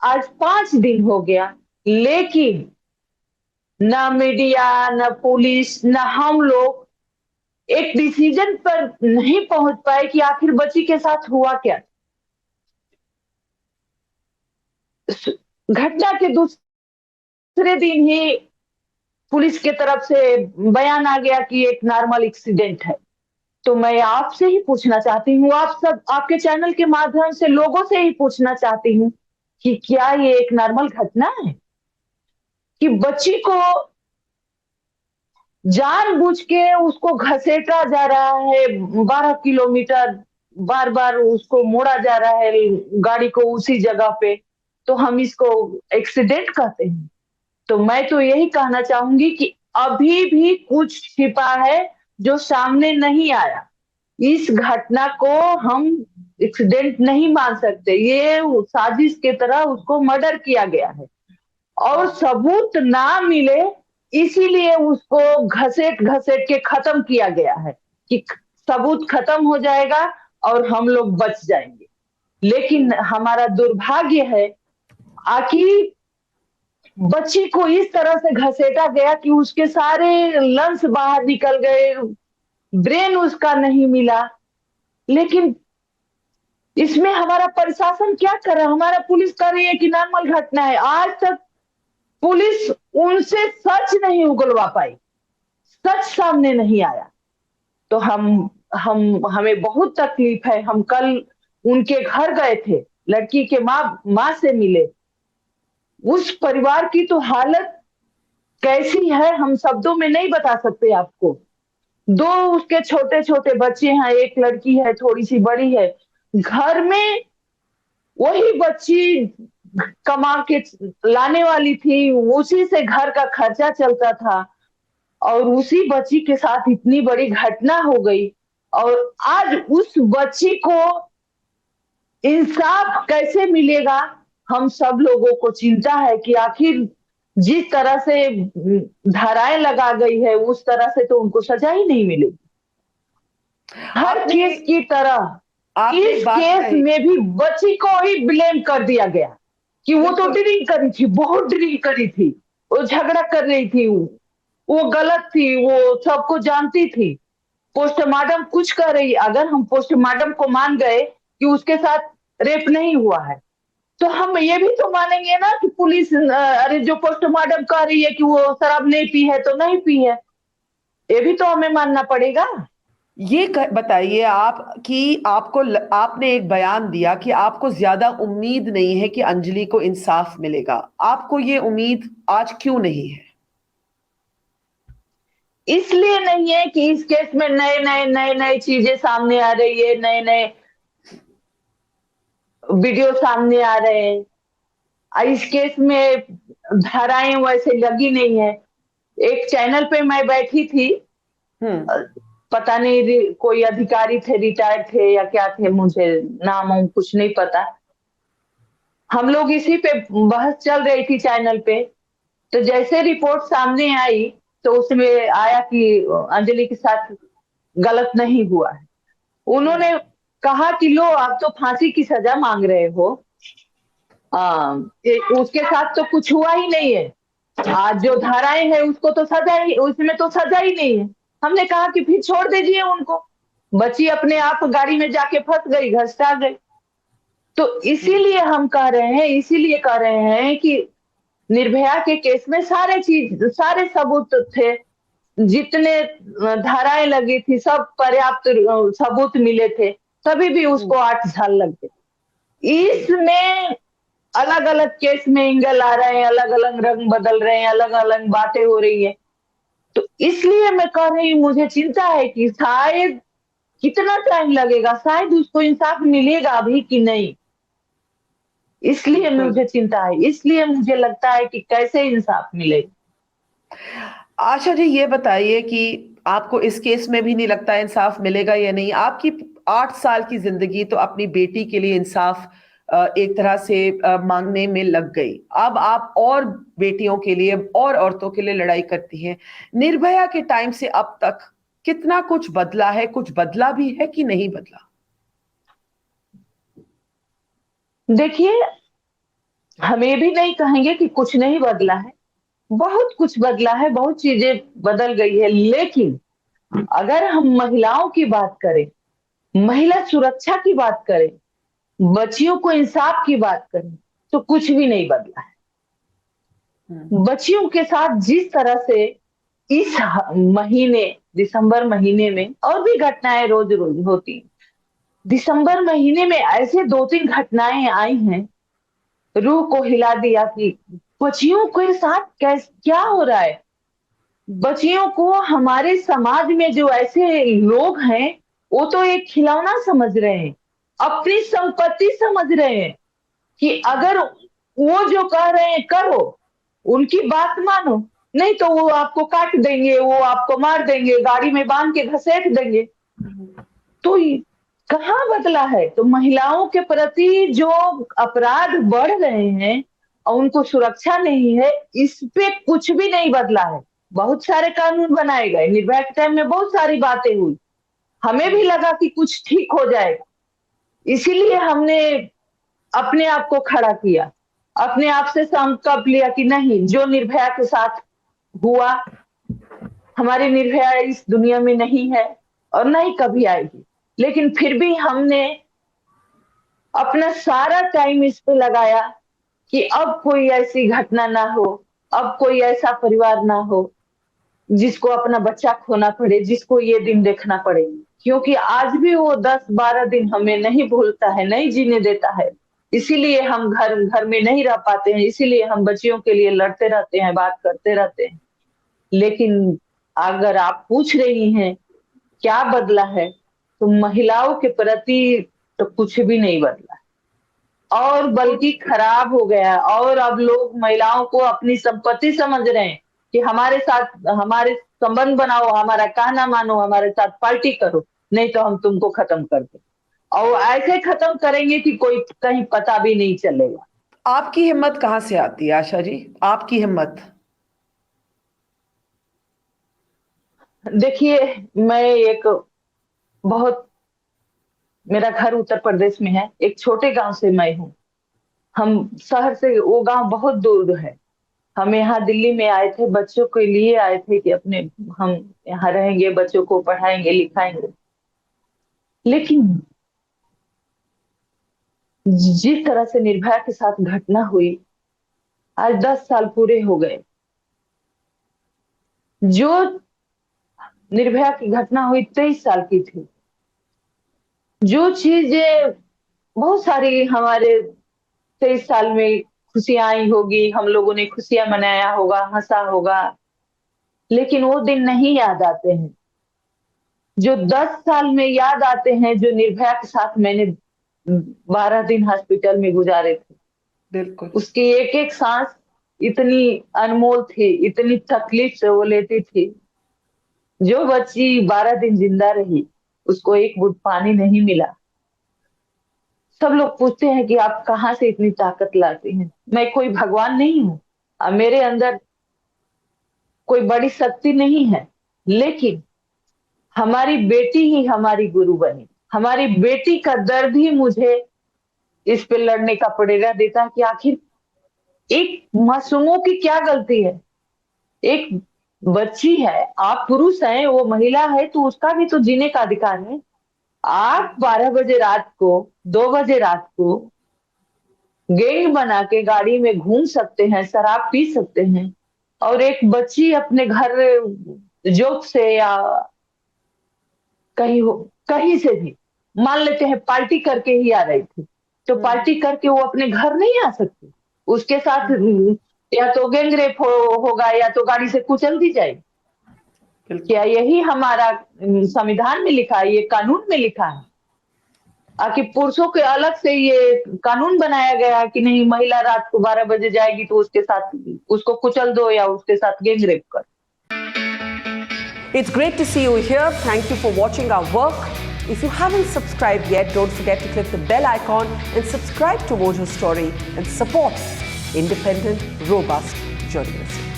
आज 5 दिन हो गया, लेकिन न मीडिया, न पुलिस, न हम लोग एक डिसीजन पर नहीं पहुंच पाए कि आखिर बच्ची के साथ हुआ क्या। घटना के दूसरे दिन ही पुलिस के तरफ से बयान आ गया कि एक नॉर्मल एक्सीडेंट है। तो मैं आपसे ही पूछना चाहती हूँ, आप सब आपके चैनल के माध्यम से लोगों से ही पूछना चाहती हूँ कि क्या ये एक नॉर्मल घटना है कि बच्ची को जानबूझ के उसको घसीटा जा रहा है 12 किलोमीटर, बार बार उसको मोड़ा जा रहा है गाड़ी को उसी जगह पे, तो हम इसको एक्सीडेंट कहते हैं। तो मैं तो यही कहना चाहूंगी कि अभी भी कुछ छिपा है जो सामने नहीं आया। इस घटना को हम एक्सीडेंट नहीं मान सकते, ये साजिश के तरह उसको मर्डर किया गया है और सबूत ना मिले, इसीलिए उसको घसेट घसेट के खत्म किया गया है कि सबूत खत्म हो जाएगा और हम लोग बच जाएंगे। लेकिन हमारा दुर्भाग्य है आखिर बच्ची को इस तरह से घसेटा गया कि उसके सारे लंग्स बाहर निकल गए, ब्रेन उसका नहीं मिला। लेकिन इसमें हमारा प्रशासन क्या कर रहा है, हमारा पुलिस कर रही है कि नॉर्मल घटना है। आज तक पुलिस उनसे सच नहीं उगलवा पाई, सच सामने नहीं आया। तो हम हमें बहुत तकलीफ है। हम कल उनके घर गए थे, लड़की के माँ से मिले। उस परिवार की तो हालत कैसी है हम शब्दों में नहीं बता सकते आपको। दो उसके छोटे छोटे बच्चे हैं, एक लड़की है थोड़ी सी बड़ी है। घर में वही बच्ची कमा के लाने वाली थी, उसी से घर का खर्चा चलता था और उसी बच्ची के साथ इतनी बड़ी घटना हो गई। और आज उस बच्ची को इंसाफ कैसे मिलेगा, हम सब लोगों को चिंता है कि आखिर जिस तरह से धाराएं लगा गई है उस तरह से तो उनको सजा ही नहीं मिलेगी। हर आपने केस की तरह आपने एक इस बात केस कही। में भी बच्ची को ही ब्लेम कर दिया गया कि वो तो बिल्कुल। ड्रिंक करी थी, बहुत ड्रिंक करी थी, वो झगड़ा कर रही थी, वो गलत थी, वो सबको जानती थी। पोस्टमार्टम कुछ कर रही, अगर हम पोस्टमार्टम को मान गए कि उसके साथ रेप नहीं हुआ है, तो हम ये भी तो मानेंगे ना कि पुलिस अरे जो पोस्टमार्टम कर रही है कि वो शराब नहीं पी है तो नहीं पी है, ये भी तो हमें मानना पड़ेगा। बताइए आप कि आपने एक बयान दिया कि आपको ज्यादा उम्मीद नहीं है कि अंजलि को इंसाफ मिलेगा। आपको ये उम्मीद आज क्यों नहीं है? इसलिए नहीं है कि इस केस में नए नए चीजें सामने आ रही है, नए नए वीडियो सामने आ रहे हैं। इस केस में धाराएं वैसे लगी नहीं है। एक चैनल पे मैं बैठी थी, हम्म। अ, पता नहीं कोई अधिकारी थे, रिटायर्ड थे या क्या थे, मुझे नाम वाम कुछ नहीं पता। हम लोग इसी पे बहस चल रही थी चैनल पे। तो जैसे रिपोर्ट सामने आई तो उसमें आया कि अंजलि के साथ गलत नहीं हुआ है। हम्म। उन्होंने कहा कि लो आप तो फांसी की सजा मांग रहे हो, उसके साथ तो कुछ हुआ ही नहीं है। आज जो हम्म। धाराएं हैं उसको तो सजा ही, उसमें तो सजा ही नहीं है। हमने कहा कि फिर छोड़ दीजिए उनको, बच्ची अपने आप गाड़ी में जाके फंस गई, घसटा गई। तो हम्म। इसीलिए हम कह रहे हैं, इसीलिए कह रहे हैं कि निर्भया के केस में सारे सबूत थे, जितने धाराएं लगी थी सब पर्याप्त सबूत मिले थे, तभी भी उसको हम्म। 8 साल लग गए। इसमें अलग अलग केस में एंगल आ रहे हैं, अलग अलग रंग बदल रहे हैं, अलग अलग बातें हो रही है। तो इसलिए मैं कह रही हूँ, मुझे चिंता है कि शायद कितना टाइम लगेगा, शायद उसको इंसाफ मिलेगा भी कि नहीं। इसलिए बिल्कुल। मुझे चिंता है, इसलिए मुझे लगता है कि कैसे इंसाफ मिलेगा। आशा जी, ये बताइए कि आपको इस केस में भी नहीं लगता इंसाफ मिलेगा या नहीं? आपकी 8 साल की जिंदगी तो अपनी बेटी के लिए इंसाफ एक तरह से मांगने में लग गई। अब आप और बेटियों के लिए और औरतों के लिए लड़ाई करती हैं। निर्भया के टाइम से अब तक कितना कुछ बदला है? कुछ बदला भी है कि नहीं बदला? देखिए, हम ये भी नहीं कहेंगे कि कुछ नहीं बदला है, बहुत कुछ बदला है, बहुत चीजें बदल गई है। लेकिन अगर हम महिलाओं की बात करें, महिला सुरक्षा की बात करें, बच्चियों को इंसाफ की बात करें, तो कुछ भी नहीं बदला है। बच्चियों के साथ जिस तरह से इस महीने, दिसंबर महीने में, और भी घटनाएं रोज रोज होती हैं। दिसंबर महीने में ऐसे 2-3 घटनाएं आई हैं, रूह को हिला दिया कि बच्चियों के साथ क्या हो रहा है। बच्चियों को हमारे समाज में जो ऐसे लोग हैं, वो तो एक खिलौना समझ रहे हैं, अपनी संपत्ति समझ रहे हैं कि अगर वो जो कह रहे हैं करो, उनकी बात मानो, नहीं तो वो आपको काट देंगे, वो आपको मार देंगे, गाड़ी में बांध के घसीट देंगे। तो कहाँ बदला है? तो महिलाओं के प्रति जो अपराध बढ़ रहे हैं और उनको सुरक्षा नहीं है, इस पे कुछ भी नहीं बदला है। बहुत सारे कानून बनाए गए, निर्भया के टाइम में बहुत सारी बातें हुई, हमें भी लगा कि कुछ ठीक हो जाएगा, इसीलिए हमने अपने आप को खड़ा किया, अपने आप से संकल्प लिया कि नहीं, जो निर्भया के साथ हुआ, हमारी निर्भया इस दुनिया में नहीं है और न ही कभी आएगी। लेकिन फिर भी हमने अपना सारा टाइम इस पे लगाया कि अब कोई ऐसी घटना ना हो, अब कोई ऐसा परिवार ना हो जिसको अपना बच्चा खोना पड़े, जिसको ये दिन देखना पड़े। क्योंकि आज भी वो 10-12 दिन हमें नहीं भूलता है, नहीं जीने देता है। इसीलिए हम घर घर में नहीं रह पाते हैं, इसीलिए हम बच्चियों के लिए लड़ते रहते हैं, बात करते रहते हैं। लेकिन अगर आप पूछ रही हैं क्या बदला है, तो महिलाओं के प्रति तो कुछ भी नहीं बदला, और बल्कि खराब हो गया। और अब लोग महिलाओं को अपनी संपत्ति समझ रहे हैं कि हमारे साथ हमारे संबंध बनाओ, हमारा कहना मानो, हमारे साथ पार्टी करो, नहीं तो हम तुमको खत्म कर दे, और ऐसे खत्म करेंगे कि कोई कहीं पता भी नहीं चलेगा। आपकी हिम्मत कहाँ से आती है आशा जी? आपकी हिम्मत? देखिए, मैं एक बहुत, मेरा घर उत्तर प्रदेश में है, एक छोटे गांव से मैं हूँ। हम शहर से, वो गांव बहुत दूर है। हम यहाँ दिल्ली में आए थे, बच्चों के लिए आए थे कि अपने, हम यहाँ रहेंगे, बच्चों को पढ़ाएंगे लिखाएंगे। लेकिन जिस तरह से निर्भया के साथ घटना हुई, आज 10 साल पूरे हो गए। जो निर्भया की घटना हुई 23 साल की थी। जो चीजें बहुत सारी हमारे 23 साल में खुशियां आई होगी, हम लोगों ने खुशियां मनाया होगा, हंसा होगा, लेकिन वो दिन नहीं याद आते हैं। जो 10 साल में याद आते हैं, जो निर्भया के साथ मैंने 12 दिन हॉस्पिटल में गुजारे थे, बिल्कुल। उसकी एक एक सांस इतनी अनमोल थी, इतनी तकलीफ से वो लेती थी। जो बच्ची 12 दिन जिंदा रही, उसको एक बूंद पानी नहीं मिला। सब लोग पूछते हैं कि आप कहाँ से इतनी ताकत लाती हैं। मैं कोई भगवान नहीं हूँ, मेरे अंदर कोई बड़ी शक्ति नहीं है, लेकिन हमारी बेटी ही हमारी गुरु बनी। हमारी बेटी का दर्द ही मुझे इस पे लड़ने का प्रेरणा देता है कि आखिर एक मासूमों की क्या गलती है। एक बच्ची है, आप पुरुष हैं, वो महिला है, तो उसका भी तो जीने का अधिकार है। आप 12 बजे रात को, 2 बजे रात को गैंग बना के गाड़ी में घूम सकते हैं, शराब पी सकते हैं, और एक बच्ची अपने घर जॉब से या कहीं से भी, मान लेते हैं पार्टी करके ही आ रही थी, तो पार्टी करके वो अपने घर नहीं आ सकती। उसके साथ या तो गैंगरेप होगा, या तो गाड़ी से कुचल दी जाएगी। क्या यही हमारा संविधान में लिखा है, ये कानून में लिखा है? कि पुरुषों के अलग से ये कानून बनाया गया है कि नहीं, महिला रात को 12 बजे जाएगी तो उसके साथ उसको कुचल दो या उसके साथ गैंगरेप कर। It's great to see you here. Thank you for watching our work. If you haven't subscribed yet, don't forget to click the bell icon and subscribe to Mojo Story and support independent, robust journalism.